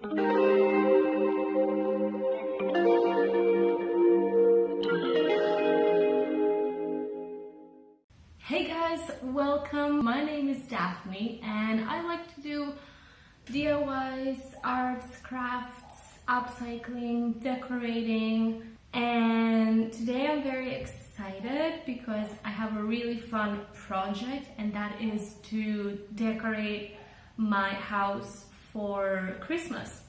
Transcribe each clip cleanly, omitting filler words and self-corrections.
Hey guys, welcome. My name is Daphne and I like to do DIYs, arts, crafts, upcycling, decorating, and today I'm very excited because I have a really fun project, and that is to decorate my house for Christmas.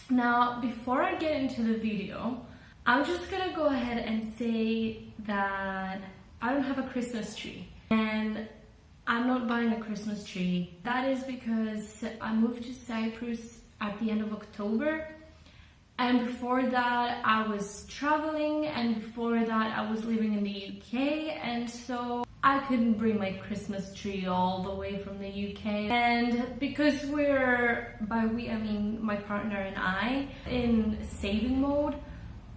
Now, before I get into the video, I'm just gonna go ahead and say that I don't have a Christmas tree, and I'm not buying a Christmas tree. That is because I moved to Cyprus at the end of October, and before that I was traveling, and before that I was living in the UK, and so I couldn't bring my Christmas tree all the way from the UK. And because by we I mean my partner and I, in saving mode,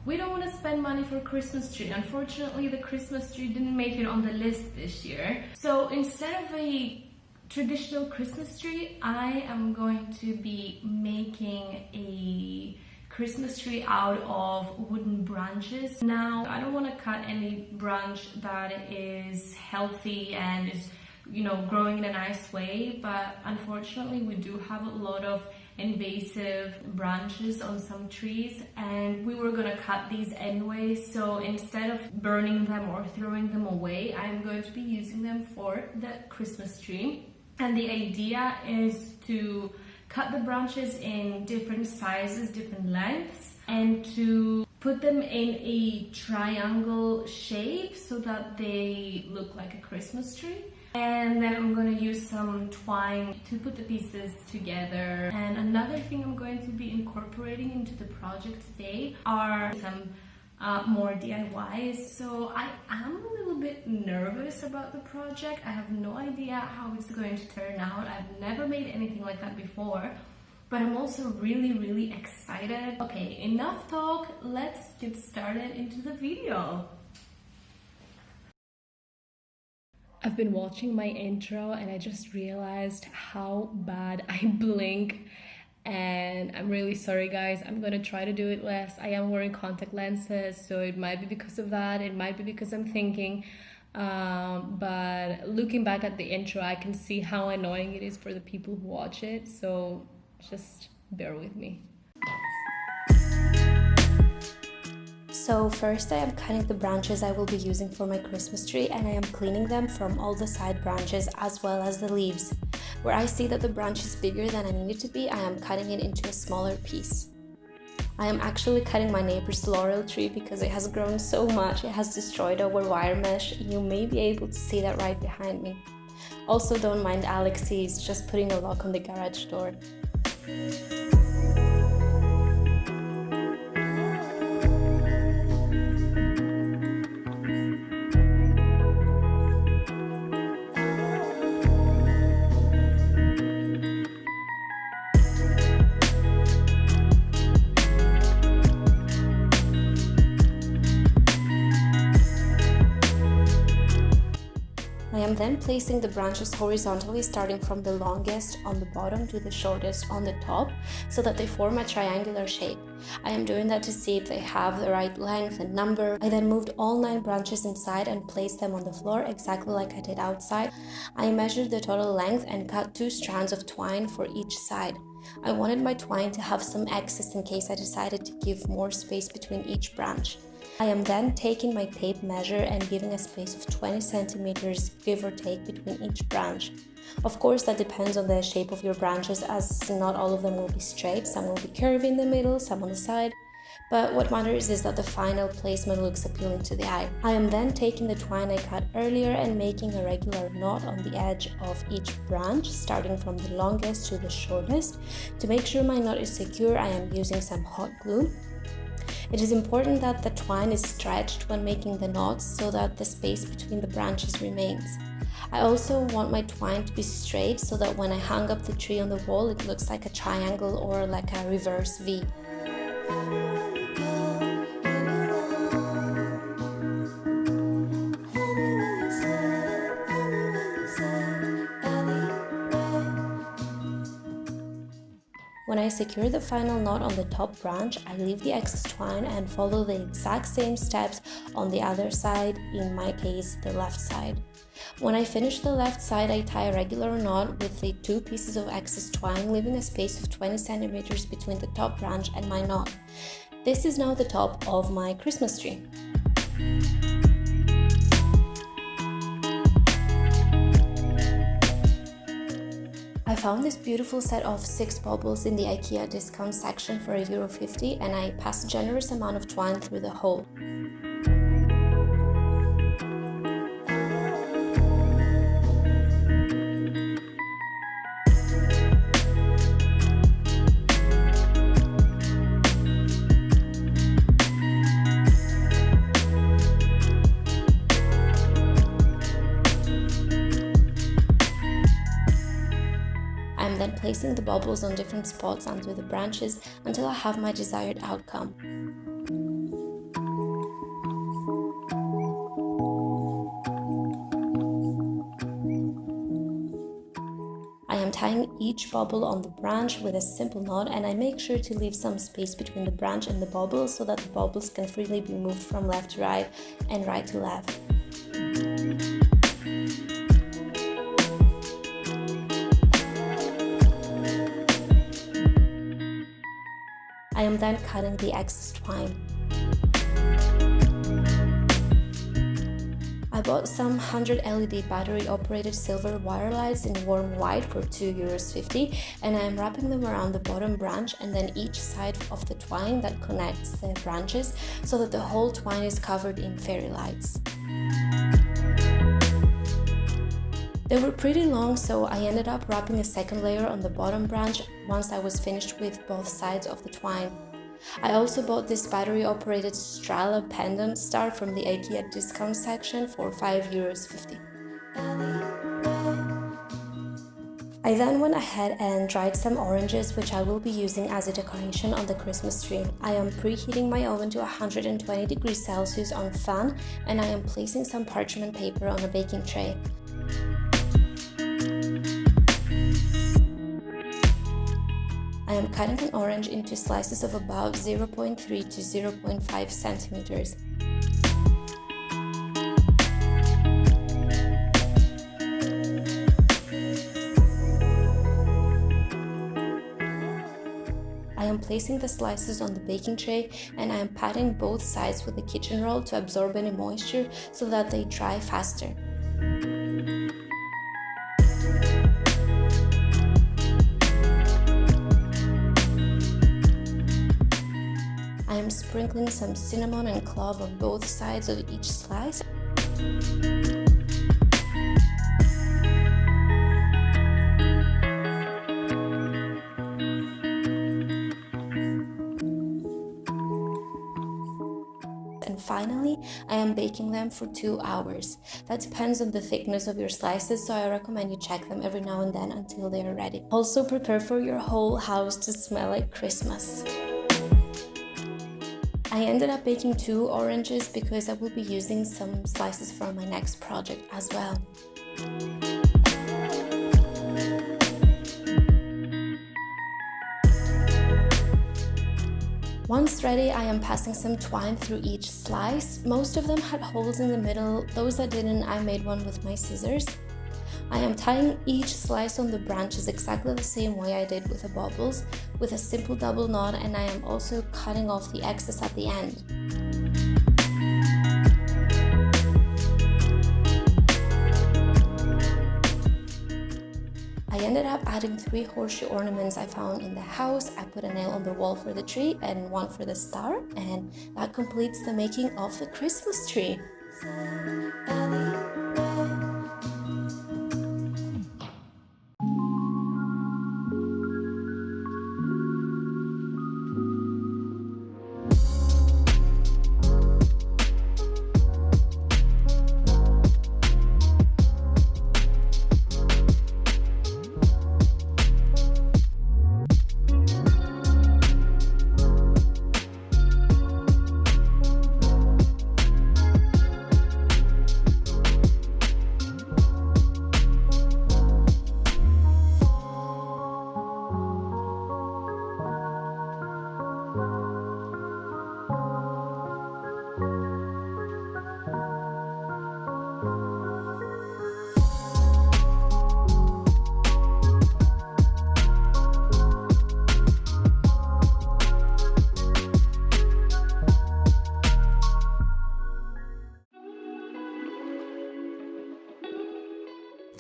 we don't want to spend money for a Christmas tree. Unfortunately, the Christmas tree didn't make it on the list this year. So instead of a traditional Christmas tree, I am going to be making a Christmas tree out of wooden branches. Now, I don't want to cut any branch that is healthy and is, growing in a nice way, but unfortunately we do have a lot of invasive branches on some trees, and we were gonna cut these anyway, so instead of burning them or throwing them away, I'm going to be using them for the Christmas tree. And the idea is to cut the branches in different sizes, different lengths, and to put them in a triangle shape so that they look like a Christmas tree. And then I'm going to use some twine to put the pieces together. And another thing I'm going to be incorporating into the project today are some more DIYs. So I am a little bit nervous about the project. I have no idea how it's going to turn out. I've never made anything like that before, but I'm also really excited. Okay, enough talk. Let's get started into the video. I've been watching my intro and I just realized how bad I blink, and I'm really sorry guys. I'm gonna try to do it less. I am wearing contact lenses, so it might be because of that, it might be because I'm thinking, but looking back at the intro, I can see how annoying it is for the people who watch it, so just bear with me. So first I am cutting the branches I will be using for my Christmas tree, and I am cleaning them from all the side branches as well as the leaves. Where I see that the branch is bigger than I need it to be, I am cutting it into a smaller piece. I am actually cutting my neighbor's laurel tree because it has grown so much, it has destroyed our wire mesh. You may be able to see that right behind me. Also, don't mind Alex, he's just putting a lock on the garage door. I am then placing the branches horizontally, starting from the longest on the bottom to the shortest on the top, so that they form a triangular shape. I am doing that to see if they have the right length and number. I then moved all 9 branches inside and placed them on the floor exactly like I did outside. I measured the total length and cut 2 strands of twine for each side. I wanted my twine to have some excess in case I decided to give more space between each branch. I am then taking my tape measure and giving a space of 20 centimeters, give or take, between each branch. Of course, that depends on the shape of your branches, as not all of them will be straight. Some will be curvy in the middle, some on the side. But what matters is that the final placement looks appealing to the eye. I am then taking the twine I cut earlier and making a regular knot on the edge of each branch, starting from the longest to the shortest. To make sure my knot is secure, I am using some hot glue. It is important that the twine is stretched when making the knots so that the space between the branches remains. I also want my twine to be straight so that when I hang up the tree on the wall, it looks like a triangle or like a reverse V. When I I secure the final knot on the top branch, I leave the excess twine and follow the exact same steps on the other side, in my case the left side. When I finish the left side, I tie a regular knot with the 2 pieces of excess twine, leaving a space of 20 centimeters between the top branch and my knot. This is now the top of my Christmas tree. I found this beautiful set of 6 baubles in the IKEA discount section for €1.50 and I passed a generous amount of twine through the hole. I'm then placing the baubles on different spots under the branches until I have my desired outcome. I am tying each bauble on the branch with a simple knot, and I make sure to leave some space between the branch and the bauble so that the baubles can freely be moved from left to right and right to left. I am then cutting the excess twine. I bought some 100 LED battery operated silver wire lights in warm white for €2.50 and I am wrapping them around the bottom branch and then each side of the twine that connects the branches so that the whole twine is covered in fairy lights. They were pretty long, so I ended up wrapping a second layer on the bottom branch once I was finished with both sides of the twine. I also bought this battery-operated Strala pendant star from the IKEA discount section for €5.50. I then went ahead and dried some oranges, which I will be using as a decoration on the Christmas tree. I am preheating my oven to 120 degrees Celsius on fan and I am placing some parchment paper on a baking tray. I am cutting an orange into slices of about 0.3 to 0.5 centimeters. I am placing the slices on the baking tray and I am patting both sides with a kitchen roll to absorb any moisture so that they dry faster. I am sprinkling some cinnamon and clove on both sides of each slice. And finally, I am baking them for 2 hours. That depends on the thickness of your slices, so I recommend you check them every now and then until they are ready. Also prepare for your whole house to smell like Christmas. I ended up baking 2 oranges because I will be using some slices for my next project as well. Once ready, I am passing some twine through each slice. Most of them had holes in the middle. Those that didn't, I made one with my scissors. I am tying each slice on the branches exactly the same way I did with the baubles, with a simple double knot, and I am also cutting off the excess at the end. I ended up adding 3 horseshoe ornaments I found in the house. I put a nail on the wall for the tree and one for the star, and that completes the making of the Christmas tree.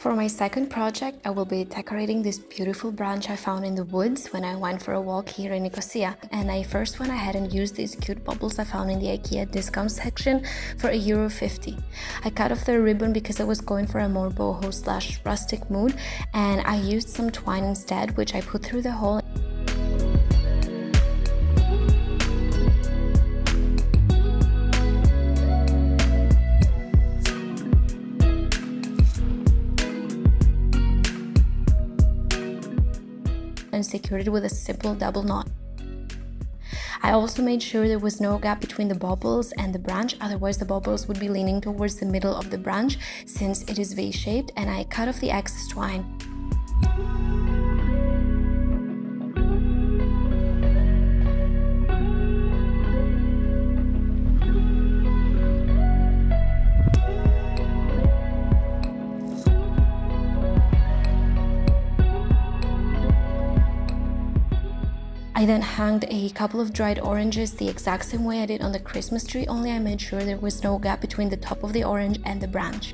for my second project, I will be decorating this beautiful branch I found in the woods when I went for a walk here in Nicosia. And I first went ahead and used these cute bubbles I found in the IKEA discount section for €1.50. I cut off the ribbon because I was going for a more boho / rustic mood, and I used some twine instead, which I put through the hole. And secured it with a simple double knot. I also made sure there was no gap between the bubbles and the branch, otherwise the bubbles would be leaning towards the middle of the branch since it is V-shaped, and I cut off the excess twine. I then hung a couple of dried oranges the exact same way I did on the Christmas tree, only I made sure there was no gap between the top of the orange and the branch.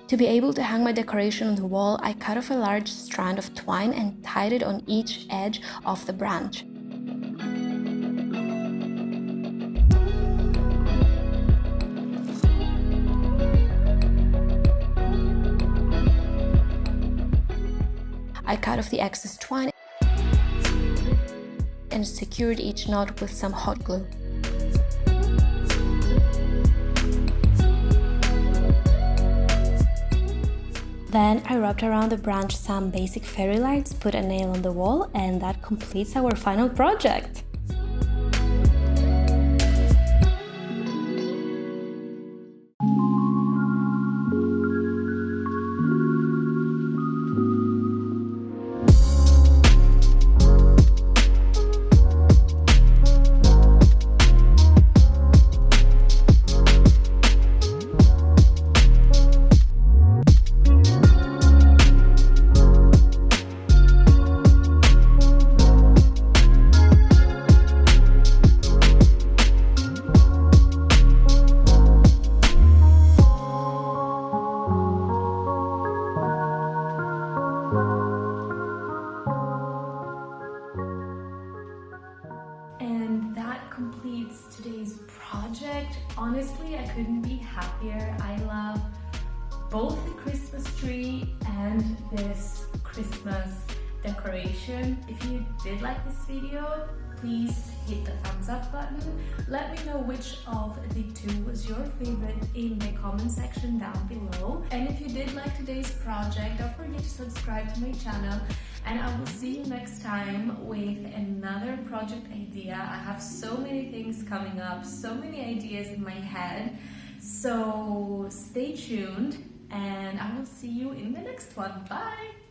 To be able to hang my decoration on the wall, I cut off a large strand of twine and tied it on each edge of the branch. I cut off the excess twine and secured each knot with some hot glue. Then I wrapped around the branch some basic fairy lights, put a nail on the wall, and that completes our final project. Completes today's project. Honestly, I couldn't be happier. I love both the Christmas tree and this Christmas decoration. If you did like this video, please hit the thumbs up button. Let me know which of the two was your favorite in the comment section down below. And if you did like today's project, don't forget to subscribe to my channel, and I will see you next time with another project idea. I have so many things coming up, so many ideas in my head, so stay tuned and I will see you in the next one. Bye!